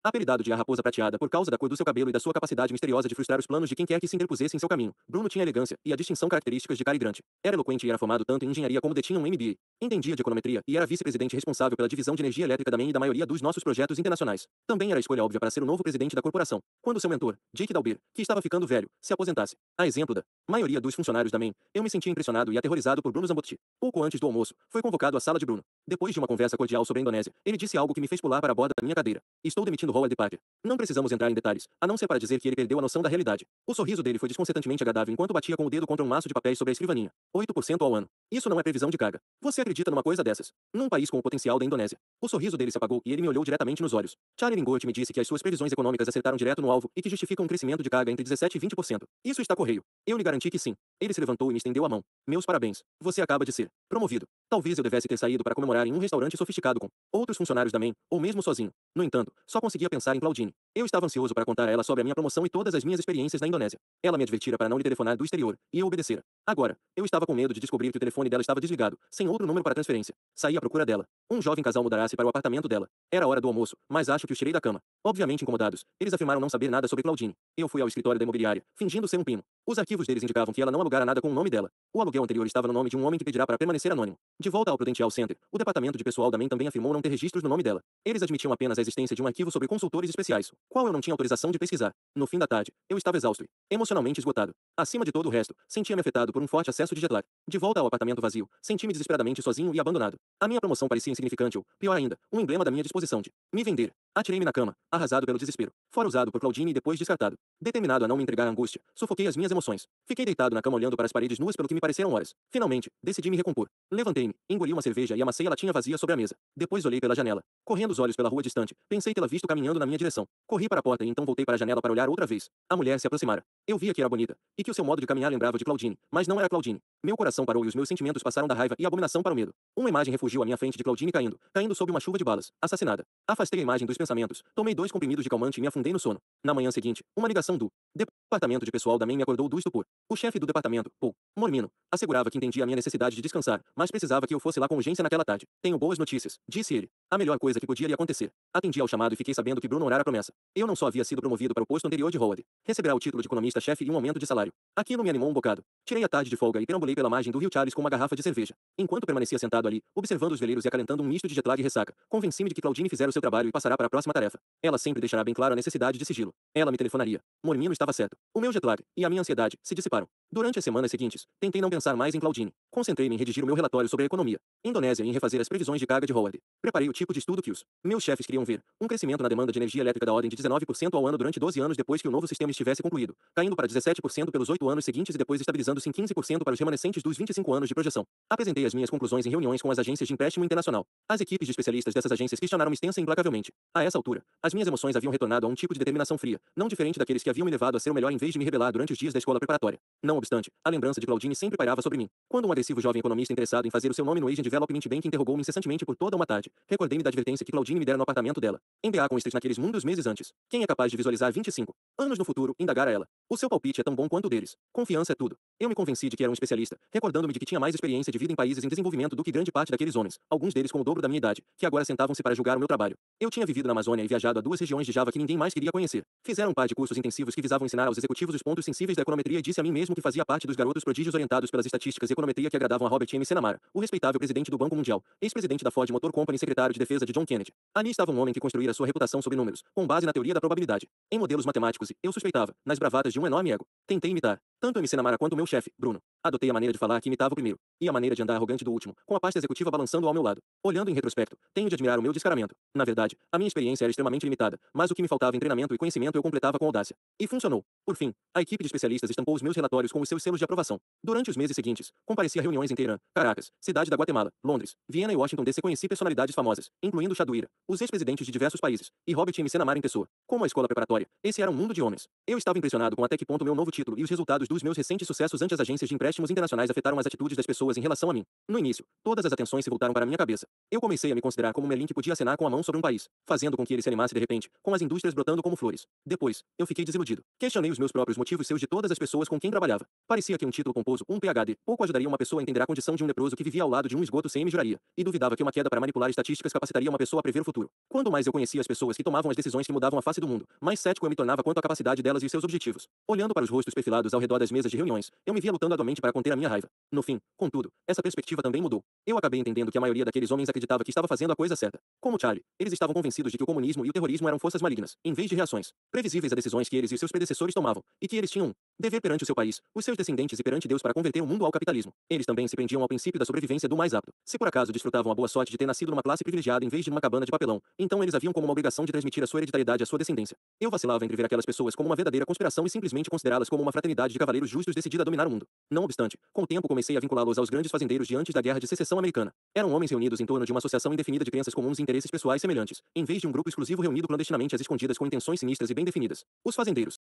Apelidado de a raposa prateada por causa da cor do seu cabelo e da sua capacidade misteriosa de frustrar os planos de quem quer que se interpusesse em seu caminho, Bruno tinha elegância e a distinção características de Cary Grant. Era eloquente e era formado tanto em engenharia como detinha um MBA. Entendia de econometria e era vice-presidente responsável pela divisão de energia elétrica da MEN e da maioria dos nossos projetos internacionais. Também era a escolha óbvia para ser o novo presidente da corporação, quando seu mentor, Jake Dalber, que estava ficando velho, se aposentasse. A exemplo da maioria dos funcionários da MEN, eu me sentia impressionado e aterrorizado por Bruno Zambotti. Pouco antes do almoço, foi convocado à sala de Bruno. Depois de uma conversa cordial sobre a Indonésia, ele disse algo que me fez pular para a borda da minha cadeira. Estou demitindo Howard Parker. Não precisamos entrar em detalhes, a não ser para dizer que ele perdeu a noção da realidade. O sorriso dele foi desconcertantemente agradável enquanto batia com o dedo contra um maço de papéis sobre a escrivaninha. 8% ao ano. Isso não é previsão de carga. Você acredita numa coisa dessas? Num país com o potencial da Indonésia. O sorriso dele se apagou e ele me olhou diretamente nos olhos. Charlie Lingott me disse que as suas previsões econômicas acertaram direto no alvo e que justificam um crescimento de carga entre 17 e 20%. Isso está correio. Eu lhe garanti que sim. Ele se levantou e me estendeu a mão. Meus parabéns. Você acaba de ser promovido. Talvez eu devesse ter saído para comemorar em um restaurante sofisticado com outros funcionários da MEN, ou mesmo sozinho. No entanto, só conseguia pensar em Claudine. Eu estava ansioso para contar a ela sobre a minha promoção e todas as minhas experiências na Indonésia. Ela me advertira para não lhe telefonar do exterior, e eu obedecera. Agora, eu estava com medo de descobrir que o telefone dela estava desligado, sem outro número para transferência. Saí à procura dela. Um jovem casal mudará-se para o apartamento dela. Era hora do almoço, mas acho que os tirei da cama. Obviamente incomodados, eles afirmaram não saber nada sobre Claudine. Eu fui ao escritório da imobiliária, fingindo ser um pino. Os arquivos deles indicavam que ela não alugara nada com o nome dela. O aluguel anterior estava no nome de um homem que pedirá para permanecer anônimo. De volta ao Prudential Center, o departamento de pessoal da MEN também afirmou não ter registros no nome dela. Eles admitiam apenas a existência de um arquivo sobre consultores especiais, qual eu não tinha autorização de pesquisar. No fim da tarde, eu estava exausto e emocionalmente esgotado. Acima de todo o resto, sentia-me afetado por um forte acesso de jet lag. De volta ao apartamento vazio, senti-me desesperadamente sozinho e abandonado. A minha promoção parecia insignificante ou, pior ainda, um emblema da minha disposição de me vender. Atirei-me na cama, arrasado pelo desespero. Fora usado por Claudine e depois descartado. Determinado a não me entregar à angústia, sufoquei as minhas emoções. Fiquei deitado na cama olhando para as paredes nuas pelo que me pareceram horas. Finalmente, decidi me recompor. Levantei-me, engoli uma cerveja e amassei a latinha vazia sobre a mesa. Depois olhei pela janela. Correndo os olhos pela rua distante, pensei tê-la visto caminhando na minha direção. Corri para a porta e então voltei para a janela para olhar outra vez. A mulher se aproximara. Eu via que era bonita, e que o seu modo de caminhar lembrava de Claudine, mas não era Claudine. Meu coração parou e os meus sentimentos passaram da raiva e abominação para o medo. Uma imagem refugiu à minha frente de Claudine caindo sob uma chuva de balas, assassinada. Afastei a imagem dos pensamentos, tomei 2 comprimidos de calmante e me afundei no sono. Na manhã seguinte, uma ligação do departamento de pessoal da MEN me acordou do estupor. O chefe do departamento, Paul Mormino, assegurava que entendia a minha necessidade de descansar, mas precisava que eu fosse lá com urgência naquela tarde. Tenho boas notícias, disse ele. A melhor coisa que podia lhe acontecer. Atendi ao chamado e fiquei sabendo que Bruno honrara a promessa. Eu não só havia sido promovido para o posto anterior de Howard. Receberá o título de economista-chefe e um aumento de salário. Aquilo me animou um bocado. Tirei a tarde de folga e perambulei pela margem do rio Charles com uma garrafa de cerveja. Enquanto permanecia sentado ali, observando os veleiros e acalentando um misto de jet lag e ressaca, convenci-me de que Claudine fizera o seu trabalho e passará para a próxima tarefa. Ela sempre deixará bem claro a necessidade de sigilo. Ela me telefonaria. Mormino estava certo. O meu jet lag e a minha ansiedade se dissiparam. Durante as semanas seguintes, tentei não pensar mais em Claudine. Concentrei-me em redigir o meu relatório sobre a economia, Indonésia e em refazer as previsões de carga de Howard. Preparei o tipo de estudo que os meus chefes queriam ver, um crescimento na demanda de energia elétrica da ordem de 19% ao ano durante 12 anos depois que o novo sistema estivesse concluído, caindo para 17% pelos 8 anos seguintes e depois estabilizando-se em 15% para os remanescentes dos 25 anos de projeção. Apresentei as minhas conclusões em reuniões com as agências de empréstimo internacional. As equipes de especialistas dessas agências questionaram-me extensa e implacavelmente. A essa altura, as minhas emoções haviam retornado a um tipo de determinação fria, não diferente daqueles que haviam me levado a ser o melhor em vez de me rebelar durante os dias da escola preparatória. Não obstante, a lembrança de Claudine sempre pairava sobre mim. Quando um agressivo jovem economista interessado em fazer o seu nome no Asian Development Bank interrogou-me incessantemente por toda uma tarde, recordei-me da advertência que Claudine me dera no apartamento dela. MBA com Street naqueles mundos meses antes. Quem é capaz de visualizar 25 anos no futuro, indagara ela. O seu palpite é tão bom quanto o deles. Confiança é tudo. Eu me convenci de que era um especialista, recordando-me de que tinha mais experiência de vida em países em desenvolvimento do que grande parte daqueles homens, alguns deles com o dobro da minha idade, que agora sentavam-se para julgar o meu trabalho. Eu tinha vivido na Amazônia e viajado a 2 regiões de Java que ninguém mais queria conhecer. Fizeram um par de cursos intensivos que visavam ensinar aos executivos os pontos sensíveis da econometria e disse a mim mesmo que fazia parte dos garotos prodígios orientados pelas estatísticas e econometria que agradavam a Robert M. Senamara, o respeitável presidente do Banco Mundial, ex-presidente da Ford Motor Company e secretário de defesa de John Kennedy. Ali estava um homem que construíra sua reputação sobre números, com base na teoria da probabilidade, em modelos matemáticos e, eu suspeitava, nas bravatas de um enorme ego. Tentei imitar, tanto M. Senamara quanto o meu chefe, Bruno. Adotei a maneira de falar que imitava o primeiro, e a maneira de andar arrogante do último, com a pasta executiva balançando ao meu lado. Olhando em retrospecto, tenho de admirar o meu descaramento. Na verdade, a minha experiência era extremamente limitada, mas o que me faltava em treinamento e conhecimento eu completava com audácia. E funcionou. Por fim, a equipe de especialistas estampou os meus relatórios com os seus selos de aprovação. Durante os meses seguintes, compareci a reuniões em Teherã, Caracas, cidade da Guatemala, Londres, Viena e Washington DC. Conheci personalidades famosas, incluindo Chaduíra, os ex-presidentes de diversos países, e Robert M. Senamar em pessoa. Como a escola preparatória, esse era um mundo de homens. Eu estava impressionado com até que ponto meu novo título e os resultados dos meus recentes sucessos ante as agências de empréstimos internacionais afetaram as atitudes das pessoas em relação a mim. No início, todas as atenções se voltaram para minha cabeça. Eu comecei a me considerar como um melim que podia acenar com a mão sobre um país, fazendo com que ele se animasse de repente, com as indústrias brotando como flores. Depois, eu fiquei desiludido. Questionei os meus próprios motivos seus de todas as pessoas com quem trabalhava. Parecia que um título pomposo, um PhD, pouco ajudaria uma pessoa a entender a condição de um leproso que vivia ao lado de um esgoto sem juraria, e duvidava que uma queda para manipular estatísticas capacitaria uma pessoa a prever o futuro. Quanto mais eu conhecia as pessoas que tomavam as decisões que mudavam a face do mundo, mais cético eu me tornava quanto à capacidade delas e seus objetivos. Olhando para os rostos perfilados ao redor das mesas de reuniões, eu me via lutando arduamente para conter a minha raiva. No fim, contudo, essa perspectiva também mudou. Eu acabei entendendo que a maioria daqueles homens acreditava que estava fazendo a coisa certa. Como Charlie, eles estavam convencidos de que o comunismo e o terrorismo eram forças malignas, em vez de reações previsíveis a decisões que eles e seus predecessores tomavam, e que eles tinham um dever perante o seu país, os seus descendentes e perante Deus para converter o mundo ao capitalismo. Eles também se prendiam ao princípio da sobrevivência do mais apto. Se por acaso desfrutavam a boa sorte de ter nascido numa classe privilegiada em vez de numa cabana de papelão, então eles haviam como uma obrigação de transmitir a sua hereditariedade à sua descendência. Eu vacilava entre ver aquelas pessoas como uma verdadeira conspiração e simplesmente considerá-las como uma fraternidade de cavaleiros justos decidida a dominar o mundo. Não obstante, com o tempo comecei a vinculá-los aos grandes fazendeiros de antes da Guerra de Secessão Americana. Eram homens reunidos em torno de uma associação indefinida de crenças comuns e interesses pessoais semelhantes, em vez de um grupo exclusivo reunido clandestinamente às escondidas com intenções sinistras e bem definidas. Os fazendeiros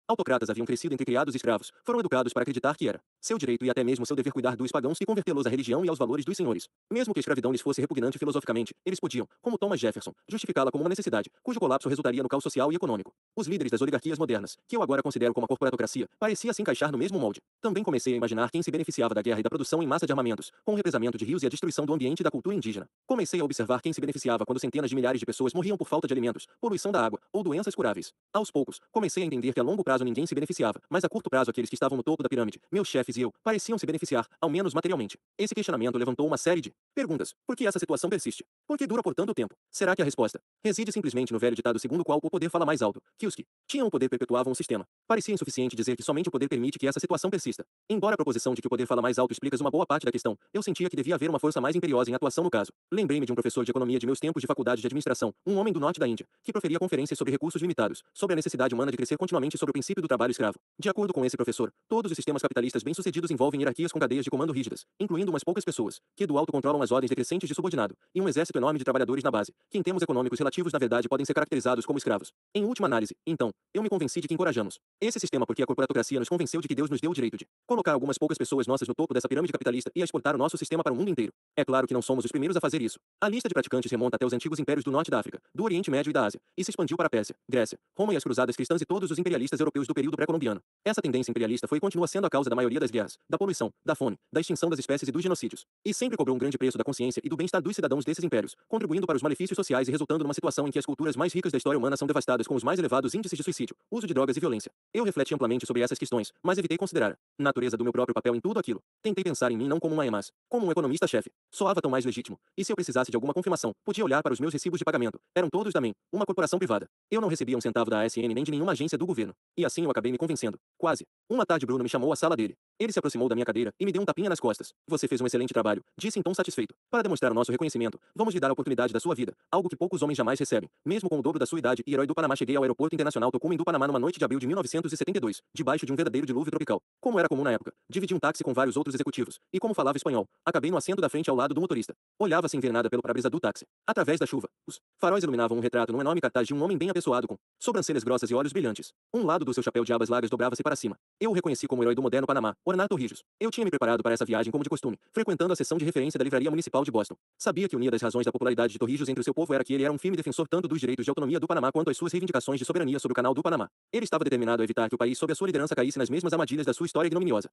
autocratas haviam crescido entre criados e escravos, foram educados para acreditar que era seu direito e até mesmo seu dever cuidar dos pagãos e convertê-los à religião e aos valores dos senhores. Mesmo que a escravidão lhes fosse repugnante filosoficamente, eles podiam, como Thomas Jefferson, justificá-la como uma necessidade, cujo colapso resultaria no caos social e econômico. Os líderes das oligarquias modernas, que eu agora considero como a corporatocracia, parecia se encaixar no mesmo molde. Também comecei a imaginar quem se beneficiava da guerra e da produção em massa de armamentos, com o represamento de rios e a destruição do ambiente e da cultura indígena. Comecei a observar quem se beneficiava quando centenas de milhares de pessoas morriam por falta de alimentos, poluição da água ou doenças curáveis. Aos poucos, comecei a entender que a longo prazo ninguém se beneficiava, mas a curto prazo aqueles que estavam no topo da pirâmide, meus chefes e eu, pareciam se beneficiar, ao menos materialmente. Esse questionamento levantou uma série de perguntas. Por que essa situação persiste? Por que dura por tanto tempo? Será que a resposta reside simplesmente no velho ditado segundo o qual o poder fala mais alto, que os que tinham o poder perpetuavam o sistema? Parecia insuficiente dizer que somente o poder permite que essa situação persista. Embora a proposição de que o poder fala mais alto explica uma boa parte da questão, eu sentia que devia haver uma força mais imperiosa em atuação no caso. Lembrei-me de um professor de economia de meus tempos de faculdade de administração, um homem do norte da Índia, que proferia conferências sobre recursos limitados, sobre a necessidade humana de crescer continuamente sobre o princípio do trabalho escravo. De acordo com esse professor, todos os sistemas capitalistas bem-sucedidos envolvem hierarquias com cadeias de comando rígidas, incluindo umas poucas pessoas, que do alto controlam as ordens decrescentes de subordinado, e um exército enorme de trabalhadores na base, que em termos econômicos relativos na verdade podem ser caracterizados como escravos. Em última análise, então, eu me convenci de que encorajamos esse sistema porque a corporatocracia nos convenceu de que Deus nos deu o direito de colocar algumas poucas pessoas nossas no topo dessa pirâmide capitalista e a exportar o nosso sistema para o mundo inteiro. É claro que não somos os primeiros a fazer isso. A lista de praticantes remonta até os antigos impérios do norte da África, do Oriente Médio e da Ásia, e se expandiu para a Pérsia, Grécia, Roma e as cruzadas cristãs e todos os imperialistas europeus do período pré-colombiano. Essa tendência imperialista foi e continua sendo a causa da maioria das guerras, da poluição, da fome, da extinção das espécies e dos genocídios. E sempre cobrou um grande preço da consciência e do bem-estar dos cidadãos desses impérios, contribuindo para os malefícios sociais e resultando numa situação em que as culturas mais ricas da história humana são devastadas com os mais elevados índices de suicídio, uso de drogas e violência. Eu refleti amplamente sobre essas questões, mas evitei considerar a natureza do meu próprio papel em tudo aquilo. Tentei pensar em mim não como uma mas como um economista-chefe. Soava tão mais legítimo. E se eu precisasse de alguma confirmação, podia olhar para os meus recibos de pagamento. Eram todos da MEN, uma corporação privada. Eu não recebia um centavo da ASN nem de nenhuma agência do governo. E assim eu acabei me convencendo. Quase. Uma tarde Bruno me chamou à sala dele. Ele se aproximou da minha cadeira e me deu um tapinha nas costas. Você fez um excelente trabalho, disse em tom satisfeito. Para demonstrar o nosso reconhecimento, vamos lhe dar a oportunidade da sua vida, algo que poucos homens jamais recebem. Mesmo com o dobro da sua idade e herói do Panamá, cheguei ao aeroporto internacional Tocumen do Panamá numa noite de abril de 1972, debaixo de um verdadeiro dilúvio tropical. Como era comum na época, dividi um táxi com vários outros executivos, e como falava espanhol, acabei no assento da frente ao lado do motorista. Olhava sem ver nada pelo para-brisa do táxi. Através da chuva, os faróis iluminavam um retrato num enorme cartaz de um homem bem apessoado com sobrancelhas grossas e olhos brilhantes. Um lado do seu chapéu de abas largas dobrava-se para cima. Eu o reconheci como herói do moderno Panamá, Ornato Rijos. Eu tinha me preparado para essa viagem como de costume, frequentando a seção de referência da Livraria Municipal de Boston. Sabia que uma das razões da popularidade de Torrijos entre o seu povo era que ele era um firme defensor tanto dos direitos de autonomia do Panamá quanto as suas reivindicações de soberania sobre o Canal do Panamá. Ele estava determinado a evitar que o país sob a sua liderança caísse nas mesmas armadilhas da sua história ignominiosa.